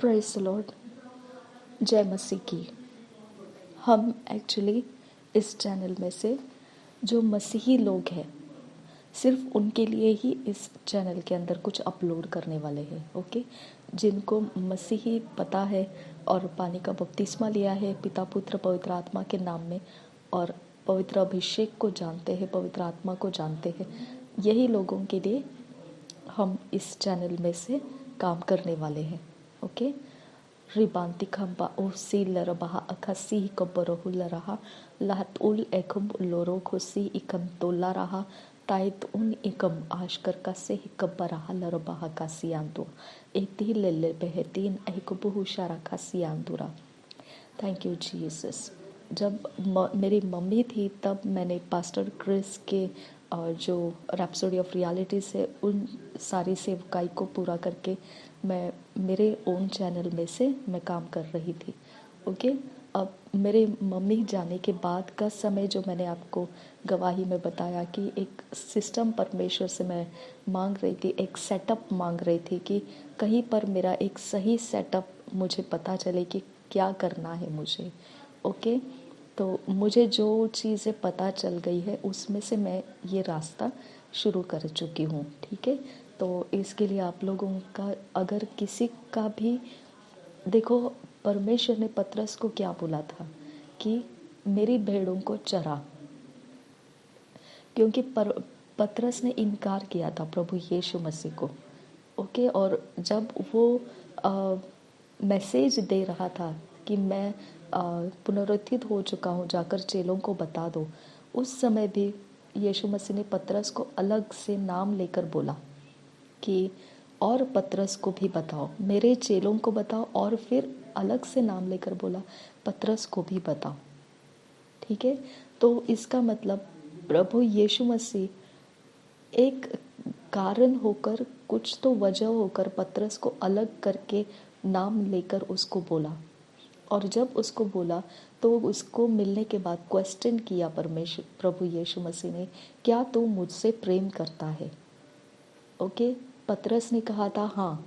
Praise the Lord. जय मसीह की। हम एक्चुअली इस चैनल में से जो मसीही लोग हैं सिर्फ उनके लिए ही इस चैनल के अंदर कुछ अपलोड करने वाले हैं। ओके, जिनको मसीही पता है और पानी का बपतिस्मा लिया है पिता पुत्र पवित्र आत्मा के नाम में और पवित्र अभिषेक को जानते हैं, पवित्र आत्मा को जानते हैं, यही लोगों के लिए हम इस चैनल में से काम करने वाले हैं। ओके, रिबांति खंबा ओ सी लरबहा अखसी कबरहु लरहा लहत उल एकम लोरो खुसी इकम तोला रहा तायत उन इकम आशकर का से कबरहा लरबहा का सियांदु एती लेले बहतीन एकबहु शारा का सियांदुरा। Thank you Jesus. जब मेरी मम्मी थी तब मैंने पास्टर क्रिस के जो रैप्सोडी ऑफ रियलिटीज़ है उन सारी सेवकाई को पूरा करके मैं मेरे ओन चैनल में से मैं काम कर रही थी। ओके, अब मेरे मम्मी जाने के बाद का समय जो मैंने आपको गवाही में बताया कि एक सिस्टम परमेश्वर से मैं मांग रही थी, एक सेटअप मांग रही थी कि कहीं पर मेरा एक सही सेटअप मुझे पता चले कि क्या करना है मुझे। ओके, तो मुझे जो चीज़ें पता चल गई है उसमें से मैं ये रास्ता शुरू कर चुकी हूँ। ठीक है, तो इसके लिए आप लोगों का अगर किसी का भी देखो, परमेश्वर ने पतरस को क्या बोला था कि मेरी भेड़ों को चरा, क्योंकि पतरस ने इनकार किया था प्रभु यीशु मसीह को। ओके, और जब वो मैसेज दे रहा था कि मैं पुनरुत्थित हो चुका हूँ, जाकर चेलों को बता दो, उस समय भी यीशु मसीह ने पतरस को अलग से नाम लेकर बोला कि और पतरस को भी बताओ, मेरे चेलों को बताओ, और फिर अलग से नाम लेकर बोला पतरस को भी बताओ। ठीक है, तो इसका मतलब प्रभु यीशु मसीह एक कारण होकर, कुछ तो वजह होकर पतरस को अलग करके नाम लेकर उसको बोला। और जब उसको बोला तो उसको मिलने के बाद क्वेश्चन किया परमेश्वर प्रभु यीशु मसीह ने, क्या तू मुझसे प्रेम करता है? ओके, पतरस ने कहा था हाँ।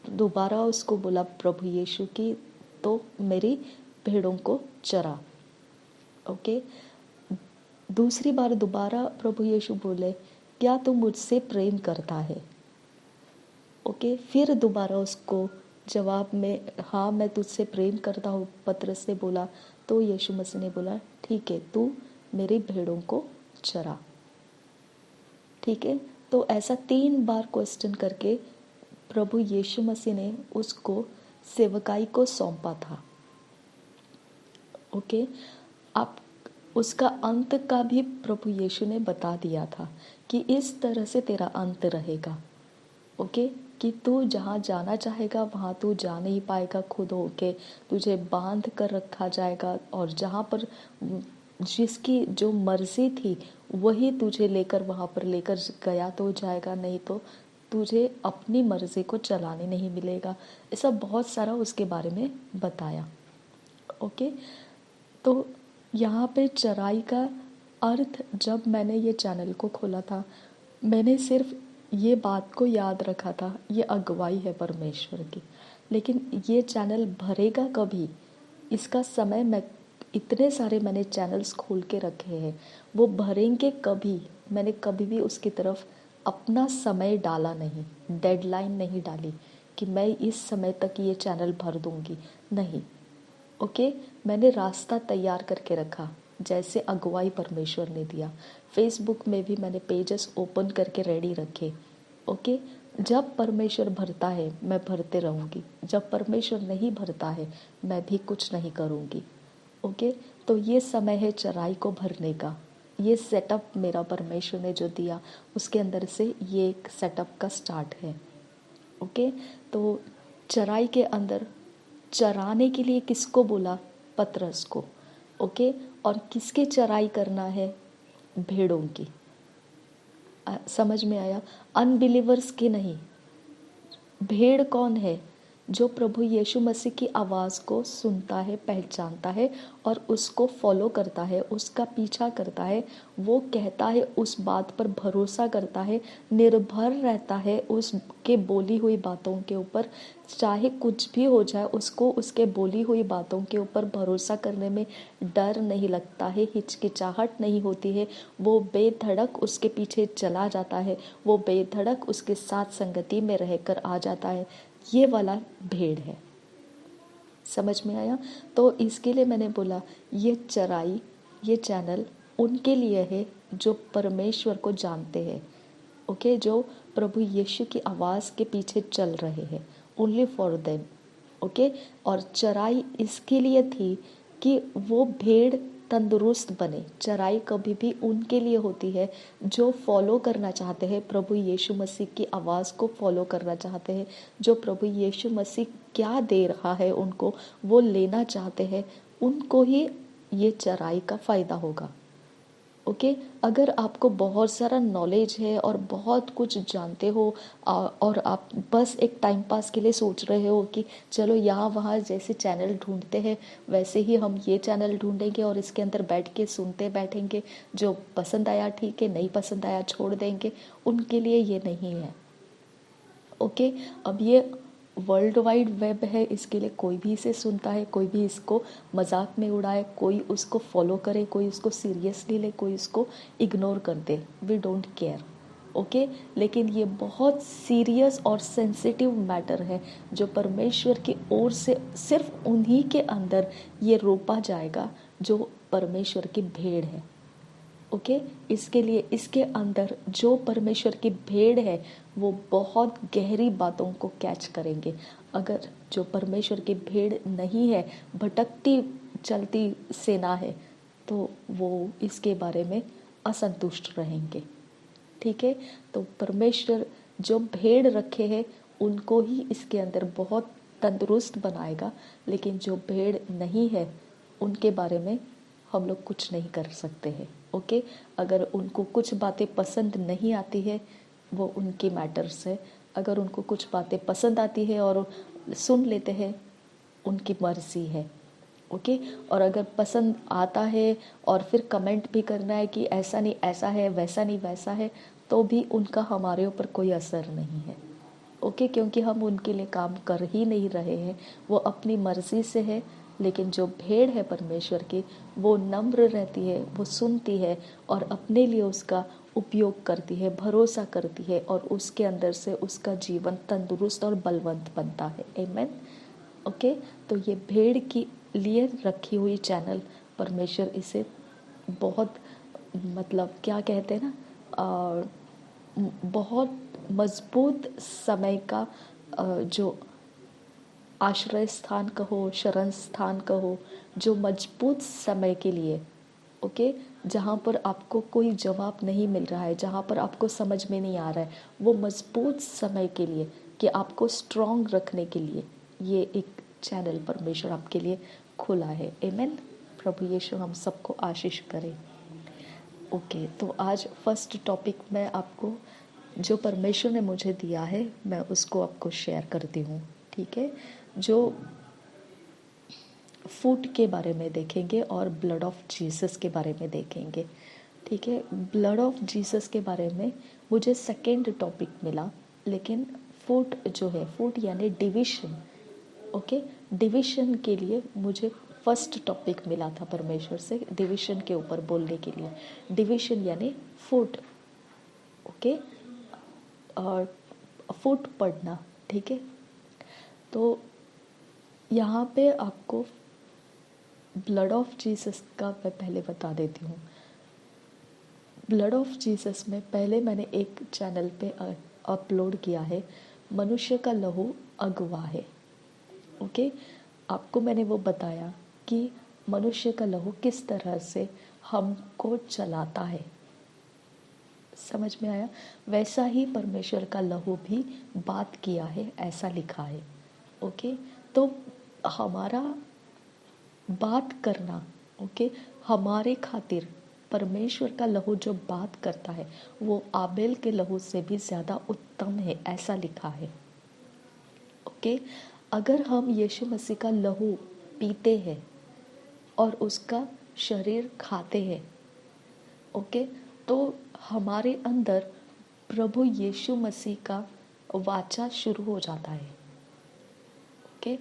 दोबारा उसको बोला प्रभु यीशु की तो मेरी भेड़ों को चरा। ओके, दूसरी बार दोबारा प्रभु यीशु बोले क्या तू मुझसे प्रेम करता है? ओके, फिर दोबारा उसको जवाब में हाँ मैं तुझसे प्रेम करता हूँ पतरस ने बोला, तो यीशु मसीह ने बोला ठीक है, तू मेरी भेड़ों को चरा। ठीक है, तो ऐसा 3 बार क्वेश्चन करके प्रभु यीशु मसीह ने उसको सेवकाई को सौंपा था। ओके, आप उसका अंत का भी प्रभु यीशु ने बता दिया था कि इस तरह से तेरा अंत रहेगा। ओके, कि तू जहाँ जाना चाहेगा वहाँ तू जा नहीं पाएगा, खुद होके तुझे बांध कर रखा जाएगा, और जहाँ पर जिसकी जो मर्जी थी वही तुझे लेकर वहाँ पर लेकर गया तो जाएगा, नहीं तो तुझे अपनी मर्जी को चलाने नहीं मिलेगा। ऐसा बहुत सारा उसके बारे में बताया। ओके, तो यहाँ पे चराई का अर्थ जब मैंने ये चैनल को खोला था, मैंने सिर्फ ये बात को याद रखा था, ये अगुवाई है परमेश्वर की, लेकिन ये चैनल भरेगा कभी, इसका समय मैं इतने सारे मैंने चैनल्स खोल के रखे हैं, वो भरेंगे कभी। मैंने कभी भी उसकी तरफ अपना समय डाला नहीं, डेडलाइन नहीं डाली कि मैं इस समय तक ये चैनल भर दूंगी, नहीं। ओके, मैंने रास्ता तैयार करके रखा जैसे अगुवाई परमेश्वर ने दिया। फेसबुक में भी मैंने पेजेस ओपन करके रेडी रखे। ओके, जब परमेश्वर भरता है मैं भरते रहूँगी, जब परमेश्वर नहीं भरता है मैं भी कुछ नहीं करूँगी। ओके, तो ये समय है चराई को भरने का। ये सेटअप मेरा परमेश्वर ने जो दिया उसके अंदर से ये एक सेटअप का स्टार्ट है। ओके, तो चराई के अंदर चराने के लिए किसको बोला? पतरस को। ओके, और किसके चराई करना है? भेड़ों की। समझ में आया? अनबिलीवर्स की नहीं। भेड़ कौन है? जो प्रभु यीशु मसीह की आवाज़ को सुनता है, पहचानता है और उसको फॉलो करता है, उसका पीछा करता है, वो कहता है, उस बात पर भरोसा करता है, निर्भर रहता है उसके बोली हुई बातों के ऊपर, चाहे कुछ भी हो जाए उसको उसके बोली हुई बातों के ऊपर भरोसा करने में डर नहीं लगता है, हिचकिचाहट नहीं होती है, वो बेधड़क उसके पीछे चला जाता है, वो बेधड़क उसके साथ संगति में रहकर आ जाता है। ये वाला भेड़ है। समझ में आया? तो इसके लिए मैंने बोला ये चराई, ये चैनल उनके लिए है जो परमेश्वर को जानते हैं, ओके, जो प्रभु यीशु की आवाज़ के पीछे चल रहे हैं, ओनली फॉर देम, ओके। और चराई इसके लिए थी कि वो भेड़ तंदुरुस्त बने। चराई कभी भी उनके लिए होती है जो फॉलो करना चाहते हैं, प्रभु यीशु मसीह की आवाज़ को फॉलो करना चाहते हैं, जो प्रभु यीशु मसीह क्या दे रहा है उनको वो लेना चाहते हैं, उनको ही ये चराई का फ़ायदा होगा, ओके। अगर आपको बहुत सारा नॉलेज है और बहुत कुछ जानते हो और आप बस एक टाइम पास के लिए सोच रहे हो कि चलो यहाँ वहाँ जैसे चैनल ढूंढते हैं वैसे ही हम ये चैनल ढूंढेंगे और इसके अंदर बैठ के सुनते बैठेंगे, जो पसंद आया ठीक है, नहीं पसंद आया छोड़ देंगे, उनके लिए ये नहीं है, ओके। अब ये वर्ल्ड वाइड वेब है, इसके लिए कोई भी इसे सुनता है, कोई भी इसको मजाक में उड़ाए, कोई उसको फॉलो करे, कोई उसको सीरियसली ले, कोई उसको इग्नोर कर दे, वी डोंट केयर, ओके। लेकिन ये बहुत सीरियस और सेंसिटिव मैटर है जो परमेश्वर की ओर से सिर्फ उन्हीं के अंदर ये रोपा जाएगा जो परमेश्वर की भेड़ है, ओके। इसके लिए इसके अंदर जो परमेश्वर की भेड़ है वो बहुत गहरी बातों को कैच करेंगे। अगर जो परमेश्वर की भेड़ नहीं है, भटकती चलती सेना है, तो वो इसके बारे में असंतुष्ट रहेंगे, ठीक है। तो परमेश्वर जो भेड़ रखे हैं उनको ही इसके अंदर बहुत तंदुरुस्त बनाएगा, लेकिन जो भेड़ नहीं है उनके बारे में हम लोग कुछ नहीं कर सकते हैं, ओके। अगर उनको कुछ बातें पसंद नहीं आती है वो उनकी मैटर्स है, अगर उनको कुछ बातें पसंद आती है और सुन लेते हैं उनकी मर्जी है, ओके। और अगर पसंद आता है और फिर कमेंट भी करना है कि ऐसा नहीं ऐसा है, वैसा नहीं वैसा है, तो भी उनका हमारे ऊपर कोई असर नहीं है, ओके। क्योंकि हम उनके लिए काम कर ही नहीं रहे हैं, वो अपनी मर्जी से है। लेकिन जो भेड़ है परमेश्वर की वो नम्र रहती है, वो सुनती है और अपने लिए उसका उपयोग करती है, भरोसा करती है और उसके अंदर से उसका जीवन तंदुरुस्त और बलवंत बनता है, आमीन, ओके। तो ये भेड़ की लिए रखी हुई चैनल परमेश्वर इसे बहुत मतलब क्या कहते हैं ना, बहुत मजबूत समय का जो आश्रय स्थान कहो, शरण स्थान कहो, जो मजबूत समय के लिए, ओके, जहाँ पर आपको कोई जवाब नहीं मिल रहा है, जहाँ पर आपको समझ में नहीं आ रहा है, वो मजबूत समय के लिए कि आपको स्ट्रॉन्ग रखने के लिए ये एक चैनल परमेश्वर आपके लिए खुला है, आमीन। प्रभु यीशु हम सबको आशीष करे, ओके। तो आज फर्स्ट टॉपिक में आपको जो परमेश्वर ने मुझे दिया है मैं उसको आपको शेयर करती हूँ, ठीक है। जो फूड के बारे में देखेंगे और ब्लड ऑफ जीसस के बारे में देखेंगे, ठीक है। ब्लड ऑफ जीसस के बारे में मुझे सेकेंड टॉपिक मिला, लेकिन फूड जो है, फूड यानी डिविशन, ओके, डिविशन के लिए मुझे फर्स्ट टॉपिक मिला था परमेश्वर से, डिविशन के ऊपर बोलने के लिए। डिविशन यानी फूड, ओके, और फूड पढ़ना, ठीक है। तो यहाँ पे आपको ब्लड ऑफ जीसस का मैं पहले बता देती हूँ। ब्लड ऑफ जीसस में पहले मैंने एक चैनल पे अपलोड किया है, मनुष्य का लहू अगवा है, ओके। आपको मैंने वो बताया कि मनुष्य का लहू किस तरह से हमको चलाता है, समझ में आया? वैसा ही परमेश्वर का लहू भी बात किया है, ऐसा लिखा है, ओके। तो हमारा बात करना, ओके, हमारे खातिर परमेश्वर का लहू जो बात करता है वो आबेल के लहू से भी ज़्यादा उत्तम है, ऐसा लिखा है, ओके। अगर हम यीशु मसीह का लहू पीते हैं और उसका शरीर खाते हैं, ओके, तो हमारे अंदर प्रभु यीशु मसीह का वाचा शुरू हो जाता है। ओके,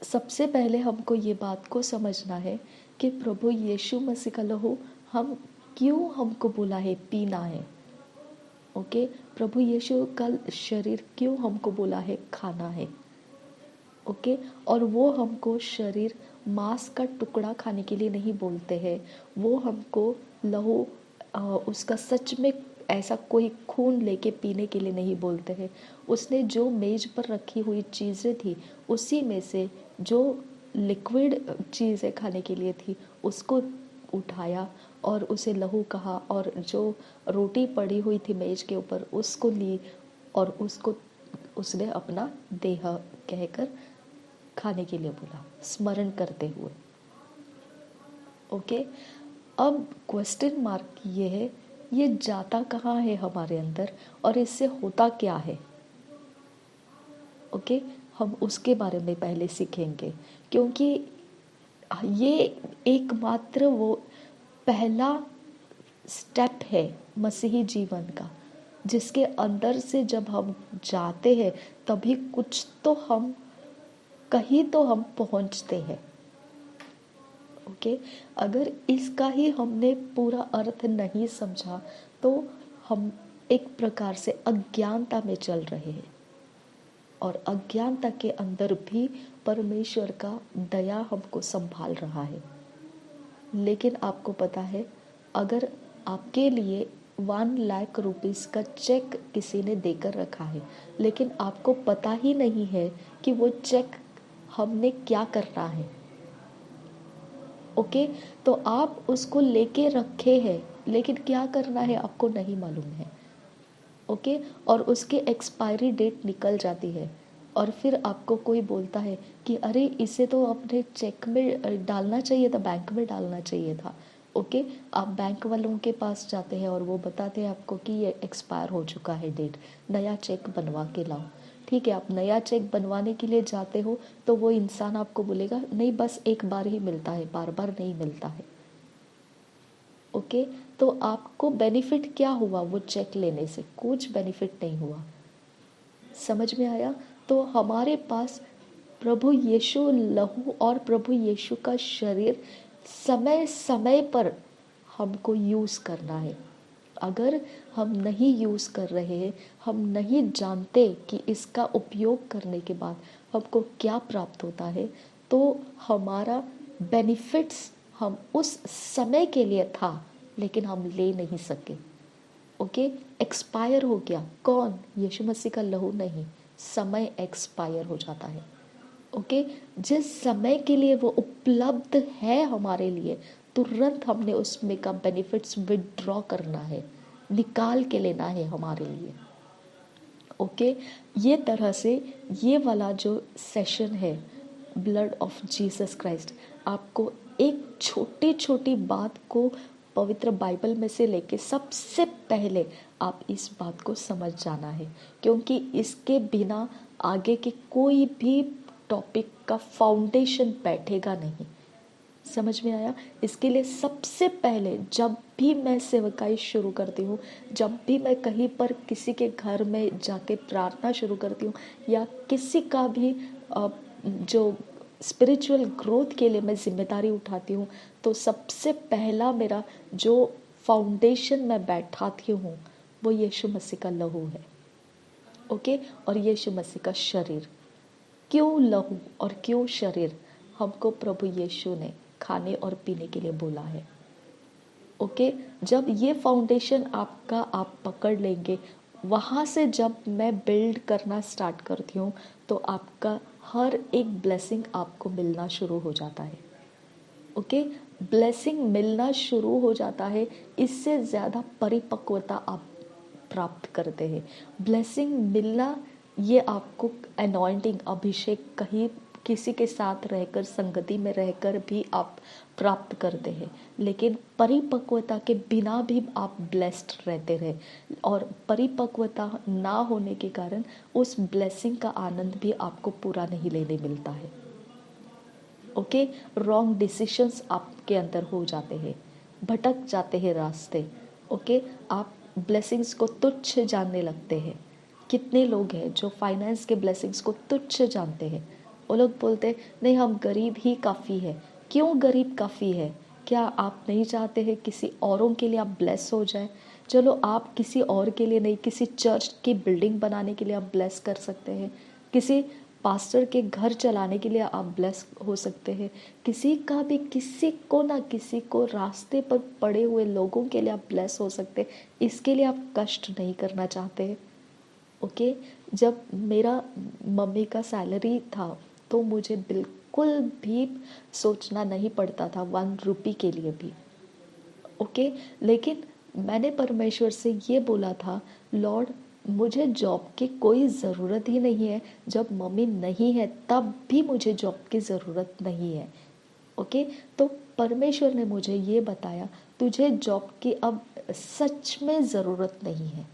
सबसे पहले हमको ये बात को समझना है कि प्रभु यीशु मसीह का लहू हम क्यों हमको बोला है पीना है। ओके, प्रभु यीशु का शरीर क्यों हमको बोला है खाना है। ओके, और वो हमको शरीर मांस का टुकड़ा खाने के लिए नहीं बोलते हैं, वो हमको लहू उसका सच में ऐसा कोई खून लेके पीने के लिए नहीं बोलते हैं। उसने जो मेज पर रखी हुई चीज़ें थी उसी में से जो लिक्विड चीज़ें खाने के लिए थी उसको उठाया और उसे लहू कहा, और जो रोटी पड़ी हुई थी मेज के ऊपर उसको ली और उसको उसने अपना देह कहकर खाने के लिए बोला, स्मरण करते हुए। ओके, अब क्वेश्चन मार्क ये है, ये जाता कहाँ है हमारे अंदर और इससे होता क्या है। ओके, हम उसके बारे में पहले सीखेंगे, क्योंकि ये एकमात्र वो पहला स्टेप है मसीही जीवन का, जिसके अंदर से जब हम जाते हैं तभी कुछ तो हम कहीं तो हम पहुंचते हैं। ओके, अगर इसका ही हमने पूरा अर्थ नहीं समझा तो हम एक प्रकार से अज्ञानता में चल रहे हैं, और अज्ञानता के अंदर भी परमेश्वर का दया हमको संभाल रहा है। लेकिन आपको पता है, अगर आपके लिए 1 लाख रुपीस का चेक किसी ने देकर रखा है, लेकिन आपको पता ही नहीं है कि वो चेक हमने क्या करना है, ओके, तो आप उसको लेके रखे हैं, लेकिन क्या करना है आपको नहीं मालूम है। ओके, और उसकी एक्सपायरी डेट निकल जाती है, और फिर आपको कोई बोलता है कि अरे इसे तो अपने चेक में डालना चाहिए था, बैंक में डालना चाहिए था। ओके, आप बैंक वालों के पास जाते हैं और वो बताते हैं आपको कि ये एक्सपायर हो चुका है डेट, नया चेक बनवा के लाओ। ठीक है, आप नया चेक बनवाने के लिए जाते हो तो वो इंसान आपको बोलेगा नहीं, बस एक बार ही मिलता है, बार बार नहीं मिलता है। ओके, तो आपको बेनिफिट क्या हुआ वो चेक लेने से? कुछ बेनिफिट नहीं हुआ। समझ में आया? तो हमारे पास प्रभु यीशु लहू और प्रभु यीशु का शरीर समय समय पर हमको यूज़ करना है। अगर हम नहीं यूज़ कर रहे हैं, हम नहीं जानते कि इसका उपयोग करने के बाद हमको क्या प्राप्त होता है, तो हमारा बेनिफिट्स हम उस समय के लिए था लेकिन हम ले नहीं सके। ओके, एक्सपायर हो गया। कौन? यीशु मसीह का लहू नहीं, समय एक्सपायर हो जाता है। ओके, जिस समय के लिए वो उपलब्ध है हमारे लिए, तुरंत हमने उसमें का बेनिफिट्स विड्रॉ करना है, निकाल के लेना है हमारे लिए। ओके, ये तरह से ये वाला जो सेशन है ब्लड ऑफ जीसस क्राइस्ट, आपको एक छोटी छोटी बात को पवित्र बाइबल में से लेके सबसे पहले आप इस बात को समझ जाना है, क्योंकि इसके बिना आगे के कोई भी टॉपिक का फाउंडेशन बैठेगा नहीं। समझ में आया? इसके लिए सबसे पहले जब भी मैं सेवकाई शुरू करती हूँ, जब भी मैं कहीं पर किसी के घर में जाके प्रार्थना शुरू करती हूँ, या किसी का भी जो स्पिरिचुअल ग्रोथ के लिए मैं जिम्मेदारी उठाती हूँ, तो सबसे पहला मेरा जो फाउंडेशन मैं बैठाती हूँ वो यीशु मसीह का लहू है। ओके, और यीशु मसीह का शरीर। क्यों लहू और क्यों शरीर? हमको प्रभु यीशु ने खाने और पीने के लिए बोला है। ओके, जब ये फाउंडेशन आपका आप पकड़ लेंगे, वहाँ से जब मैं बिल्ड करना स्टार्ट करती हूँ तो आपका हर एक ब्लेसिंग आपको मिलना शुरू हो जाता है। ओके, ब्लेसिंग मिलना शुरू हो जाता है, इससे ज़्यादा परिपक्वता आप प्राप्त करते हैं। ब्लेसिंग मिलना, ये आपको अनॉइंटिंग, अभिषेक कहीं किसी के साथ रहकर, संगति में रहकर भी आप प्राप्त करते हैं, लेकिन परिपक्वता के बिना भी आप ब्लेस्ड रहते रहे, और परिपक्वता ना होने के कारण उस ब्लेसिंग का आनंद भी आपको पूरा नहीं लेने मिलता है। ओके, रॉन्ग डिसीशंस आपके अंदर हो जाते हैं, भटक जाते हैं रास्ते। ओके, आप ब्लेसिंग्स को तुच्छ जानने लगते हैं। कितने लोग हैं जो फाइनेंस के ब्लेसिंग्स को तुच्छ जानते हैं। वो लोग बोलते हैं नहीं, हम गरीब ही काफ़ी है। क्यों गरीब काफ़ी है? क्या आप नहीं चाहते हैं किसी औरों के लिए आप ब्लेस हो जाए? चलो, आप किसी और के लिए नहीं, किसी चर्च की बिल्डिंग बनाने के लिए आप ब्लेस कर सकते हैं, किसी पास्टर के घर चलाने के लिए आप ब्लेस हो सकते हैं, किसी का भी, किसी को ना किसी को, रास्ते पर पड़े हुए लोगों के लिए आप ब्लेस हो सकते हैं। इसके लिए आप कष्ट नहीं करना चाहते हैं। ओके, जब मेरा मम्मी का सैलरी था तो मुझे बिल्कुल भी सोचना नहीं पड़ता था 1 रुपये के लिए भी। ओके, लेकिन मैंने परमेश्वर से ये बोला था, लॉर्ड मुझे जॉब की कोई ज़रूरत ही नहीं है, जब मम्मी नहीं है तब भी मुझे जॉब की ज़रूरत नहीं है। ओके, तो परमेश्वर ने मुझे ये बताया, तुझे जॉब की अब सच में ज़रूरत नहीं है,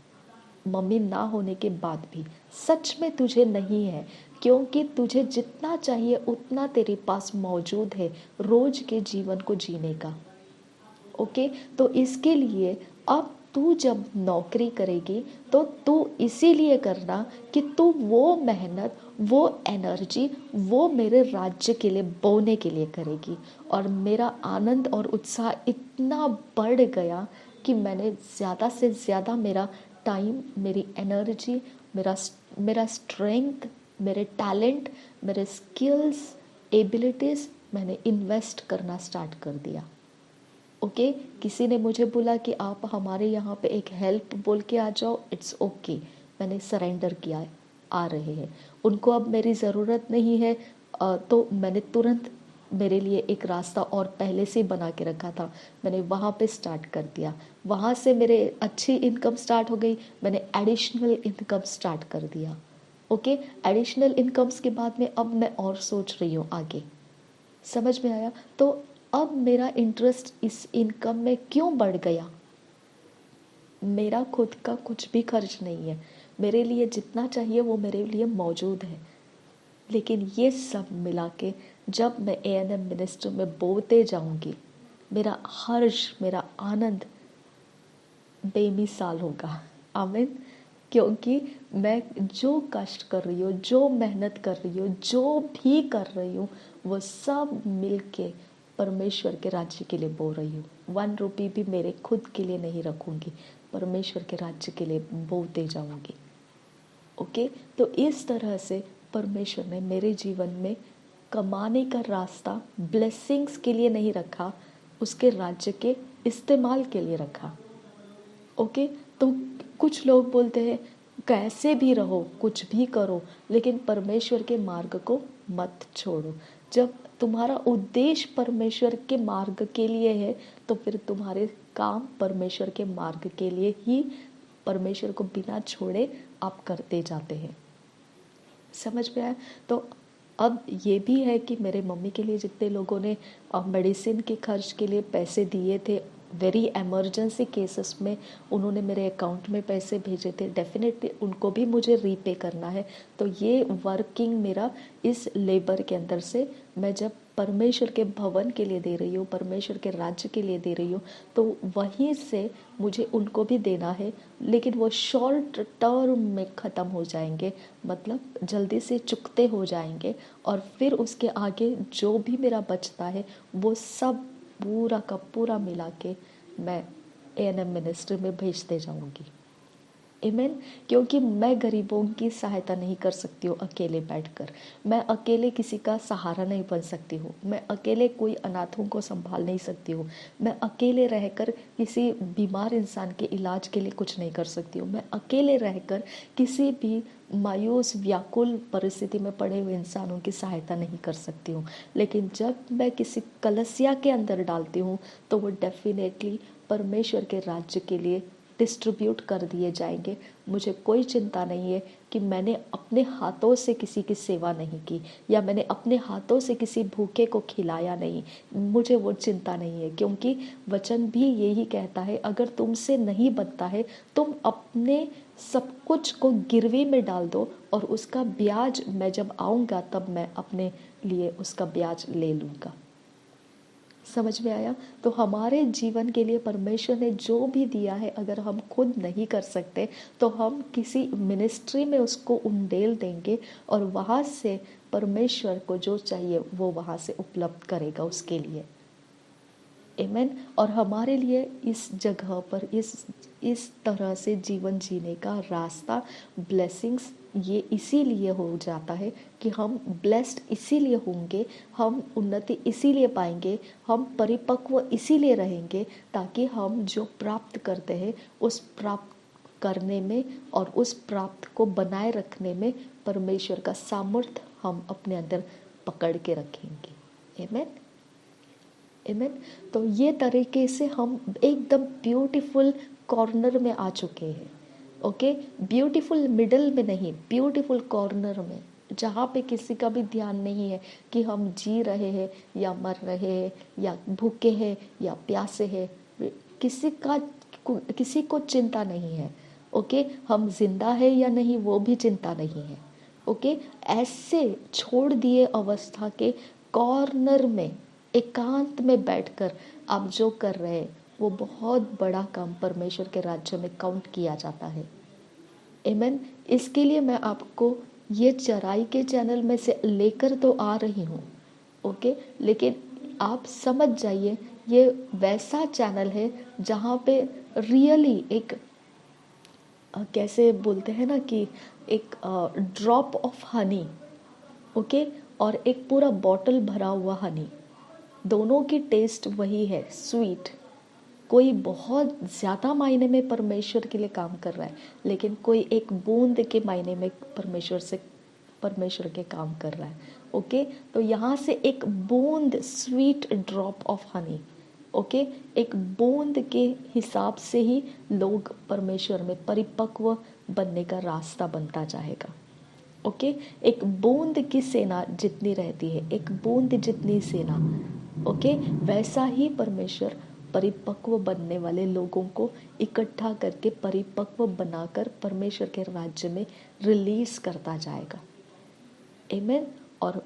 मम्मी ना होने के बाद भी सच में तुझे नहीं है, क्योंकि तुझे जितना चाहिए उतना तेरे पास मौजूद है रोज के जीवन को जीने का। ओके, तो इसके लिए अब तू जब नौकरी करेगी तो तू इसीलिए करना कि तू वो मेहनत, वो एनर्जी, वो मेरे राज्य के लिए, बोने के लिए करेगी। और मेरा आनंद और उत्साह इतना बढ़ गया कि मैंने ज़्यादा से ज़्यादा मेरा टाइम, मेरी एनर्जी, मेरा स्ट्रेंथ, मेरे टैलेंट, मेरे स्किल्स, एबिलिटीज़ मैंने इन्वेस्ट करना स्टार्ट कर दिया। ओके, किसी ने मुझे बोला कि आप हमारे यहाँ पे एक हेल्प बोल के आ जाओ, इट्स ओके, मैंने सरेंडर किया, आ रहे हैं। उनको अब मेरी ज़रूरत नहीं है, तो मैंने तुरंत, मेरे लिए एक रास्ता और पहले से बना के रखा था, मैंने वहाँ पे स्टार्ट कर दिया। वहाँ से मेरे अच्छी इनकम स्टार्ट हो गई, मैंने एडिशनल इनकम स्टार्ट कर दिया। ओके, एडिशनल इनकम्स के बाद में अब मैं और सोच रही हूँ आगे। समझ में आया? तो अब मेरा इंटरेस्ट इस इनकम में क्यों बढ़ गया? मेरा खुद का कुछ भी खर्च नहीं है, मेरे लिए जितना चाहिए वो मेरे लिए मौजूद है। लेकिन ये सब मिला के जब मैं A&M मिनिस्टर में बोते जाऊंगी, मेरा हर्ष, मेरा आनंद बेमिसाल होगा। आमीन। क्योंकि मैं जो कष्ट कर रही हूँ, जो मेहनत कर रही हूँ, जो भी कर रही हूँ, वो सब मिलके परमेश्वर के राज्य के लिए बो रही हूँ। 1 रुपये भी मेरे खुद के लिए नहीं रखूँगी, परमेश्वर के राज्य के लिए बोते जाऊँगी। ओके, तो इस तरह से परमेश्वर ने मेरे जीवन में कमाने का रास्ता ब्लेसिंग्स के लिए नहीं रखा, उसके राज्य के इस्तेमाल के लिए रखा। ओके, तो कुछ लोग बोलते हैं कैसे भी रहो, कुछ भी करो, लेकिन परमेश्वर के मार्ग को मत छोड़ो। जब तुम्हारा उद्देश्य परमेश्वर के मार्ग के लिए है तो फिर तुम्हारे काम परमेश्वर के मार्ग के लिए ही, परमेश्वर को बिना छोड़े आप करते जाते हैं। समझ में आया? तो अब ये भी है कि मेरे मम्मी के लिए जितने लोगों ने मेडिसिन के खर्च के लिए पैसे दिए थे, वेरी एमरजेंसी केसेस में उन्होंने मेरे अकाउंट में पैसे भेजे थे, डेफिनेटली उनको भी मुझे रीपे करना है। तो ये वर्किंग मेरा इस लेबर के अंदर से, मैं जब परमेश्वर के भवन के लिए दे रही हूँ, परमेश्वर के राज्य के लिए दे रही हूँ, तो वहीं से मुझे उनको भी देना है। लेकिन वो शॉर्ट टर्म में ख़त्म हो जाएंगे, मतलब जल्दी से चुकते हो जाएंगे, और फिर उसके आगे जो भी मेरा बचता है वो सब पूरा का पूरा मिला के मैं A&M मिनिस्ट्री में भेजते जाऊंगी। आमीन। क्योंकि मैं गरीबों की सहायता नहीं कर सकती हूँ अकेले बैठकर, मैं अकेले किसी का सहारा नहीं बन सकती हूँ, मैं अकेले कोई अनाथों को संभाल नहीं सकती हूँ, मैं अकेले रहकर किसी बीमार इंसान के इलाज के लिए कुछ नहीं कर सकती हूँ, मैं अकेले रहकर किसी भी मायूस व्याकुल परिस्थिति में पड़े हुए इंसानों की सहायता नहीं कर सकती हूँ। लेकिन जब मैं किसी कलसिया के अंदर डालती हूँ तो वो डेफिनेटली परमेश्वर के राज्य के लिए डिस्ट्रीब्यूट कर दिए जाएंगे। मुझे कोई चिंता नहीं है कि मैंने अपने हाथों से किसी की सेवा नहीं की या मैंने अपने हाथों से किसी भूखे को खिलाया नहीं। मुझे वो चिंता नहीं है, क्योंकि वचन भी यही कहता है, अगर तुमसे नहीं बनता है तुम अपने सब कुछ को गिरवी में डाल दो और उसका ब्याज मैं जब आऊँगा तब मैं अपने लिए उसका ब्याज ले लूँगा। समझ में आया? तो हमारे जीवन के लिए परमेश्वर ने जो भी दिया है, अगर हम खुद नहीं कर सकते तो हम किसी मिनिस्ट्री में उसको उंडेल देंगे और वहाँ से परमेश्वर को जो चाहिए वो वहाँ से उपलब्ध करेगा उसके लिए। आमेन। और हमारे लिए इस जगह पर इस तरह से जीवन जीने का रास्ता, ब्लेसिंग्स, ये इसीलिए हो जाता है कि हम ब्लेस्ड इसीलिए होंगे, हम उन्नति इसीलिए पाएंगे, हम परिपक्व इसीलिए रहेंगे ताकि हम जो प्राप्त करते हैं उस प्राप्त करने में और उस प्राप्त को बनाए रखने में परमेश्वर का सामर्थ्य हम अपने अंदर पकड़ के रखेंगे। आमेन। आमेन। तो ये तरीके से हम एकदम ब्यूटीफुल कॉर्नर में आ चुके हैं। ओके, ब्यूटीफुल मिडल में नहीं, ब्यूटीफुल कॉर्नर में, जहाँ पे किसी का भी ध्यान नहीं है कि हम जी रहे हैं या मर रहे हैं या भूखे हैं या प्यासे हैं। किसी को चिंता नहीं है। ओके, हम जिंदा है या नहीं वो भी चिंता नहीं है। ओके, ऐसे छोड़ दिए अवस्था के कॉर्नर में एकांत में बैठकर आप जो कर रहे हैं वो बहुत बड़ा काम परमेश्वर के राज्य में काउंट किया जाता है। आमेन। इसके लिए मैं आपको ये चराई के चैनल में से लेकर तो आ रही हूँ, ओके, लेकिन आप समझ जाइए ये वैसा चैनल है जहाँ पे रियली एक कैसे बोलते हैं ना कि एक ड्रॉप ऑफ हनी, ओके, और एक पूरा बॉटल भरा हुआ हनी, दोनों की टेस्ट वही है, स्वीट। कोई बहुत ज़्यादा मायने में परमेश्वर के लिए काम कर रहा है, लेकिन कोई एक बूंद के मायने में परमेश्वर के काम कर रहा है। ओके, तो यहाँ से एक बूंद, sweet drop of honey, okay, एक बूंद के हिसाब से ही लोग परमेश्वर में परिपक्व बनने का रास्ता बनता जाएगा। ओके, एक बूंद की सेना जितनी रहती है, एक बूंद जितनी सेना, ओके, वैसा ही परमेश्वर परिपक्व बनने वाले लोगों को इकट्ठा करके परिपक्व बनाकर परमेश्वर के राज्य में रिलीज करता जाएगा। आमेन। और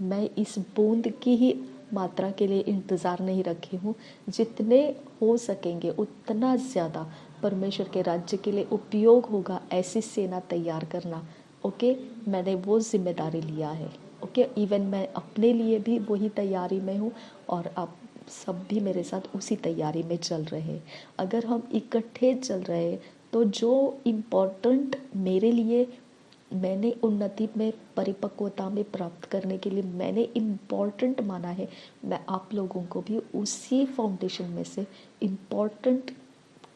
मैं इस बूंद की ही मात्रा के लिए इंतज़ार नहीं रखी हूँ, जितने हो सकेंगे उतना ज़्यादा परमेश्वर के राज्य के लिए उपयोग होगा ऐसी सेना तैयार करना। ओके, मैंने वो जिम्मेदारी लिया है। ओके, इवन मैं अपने लिए भी वही तैयारी में हूँ और आप सब भी मेरे साथ उसी तैयारी में चल रहे हैं। अगर हम इकट्ठे चल रहे हैं तो जो इम्पोर्टेंट मेरे लिए, मैंने उन्नति में, परिपक्वता में प्राप्त करने के लिए मैंने इम्पोर्टेंट माना है, मैं आप लोगों को भी उसी फाउंडेशन में से इम्पोर्टेंट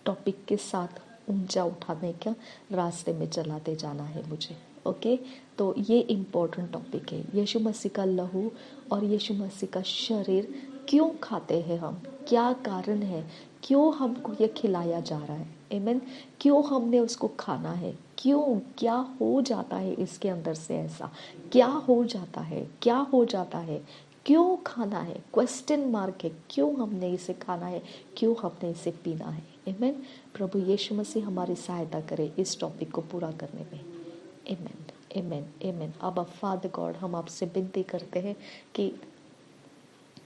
टॉपिक के साथ ऊंचा उठाने का रास्ते में चलाते जाना है मुझे। ओके, तो ये इम्पोर्टेंट टॉपिक है, यीशु मसीह का लहू और यीशु मसीह का शरीर क्यों खाते हैं हम, क्या कारण है, क्यों हमको ये खिलाया जा रहा है। आमेन। क्यों हमने उसको खाना है, क्यों, क्या हो जाता है इसके अंदर से, ऐसा क्या हो जाता है, क्या हो जाता है, क्यों खाना है, क्वेश्चन मार्क है, क्यों हमने इसे खाना है, क्यों हमने इसे पीना है। आमेन। प्रभु यीशु मसीह हमारी सहायता करे इस टॉपिक को पूरा करने में। आमेन, आमेन, आमेन। अब फादर गॉड, हम आपसे विनती करते हैं कि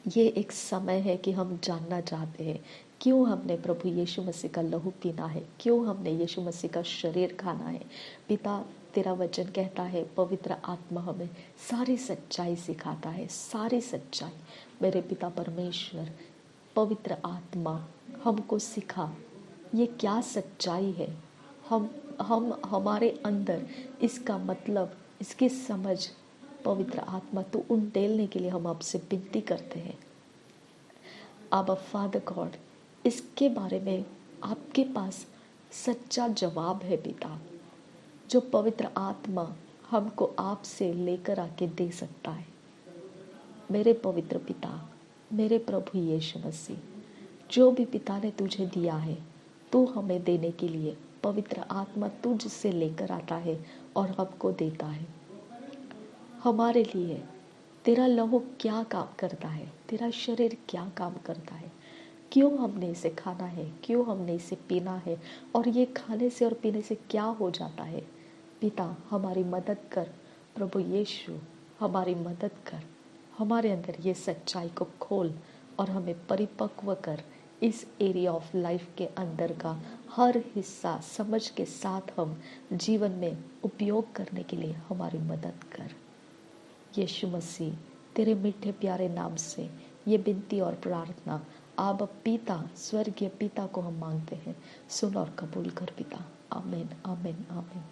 ये एक समय है कि हम जानना चाहते हैं क्यों हमने प्रभु यीशु मसीह का लहू पीना है, क्यों हमने यीशु मसीह का शरीर खाना है। पिता, तेरा वचन कहता है पवित्र आत्मा हमें सारी सच्चाई सिखाता है, सारी सच्चाई। मेरे पिता परमेश्वर, पवित्र आत्मा हमको सिखा ये क्या सच्चाई है, हम हमारे अंदर इसका मतलब, इसकी समझ, पवित्र आत्मा तो उंडेलने के लिए हम आपसे विनती करते हैं। आबा फादर गॉड, इसके बारे में आपके पास सच्चा जवाब है पिता, जो पवित्र आत्मा हमको आपसे लेकर आके दे सकता है। मेरे पवित्र पिता, मेरे प्रभु यीशु मसीह, जो भी पिता ने तुझे दिया है तू हमें देने के लिए, पवित्र आत्मा तू जिससे लेकर आता है और हमको देता है। हमारे लिए तेरा लहू क्या काम करता है, तेरा शरीर क्या काम करता है, क्यों हमने इसे खाना है, क्यों हमने इसे पीना है, और ये खाने से और पीने से क्या हो जाता है। पिता हमारी मदद कर, प्रभु यीशु हमारी मदद कर, हमारे अंदर ये सच्चाई को खोल और हमें परिपक्व कर। इस एरिया ऑफ लाइफ के अंदर का हर हिस्सा समझ के साथ हम जीवन में उपयोग करने के लिए हमारी मदद कर। यीशु मसीह तेरे मीठे प्यारे नाम से ये विनती और प्रार्थना आबा पिता, स्वर्गीय पिता को हम मांगते हैं। सुन और कबूल कर पिता। आमीन, आमीन, आमीन।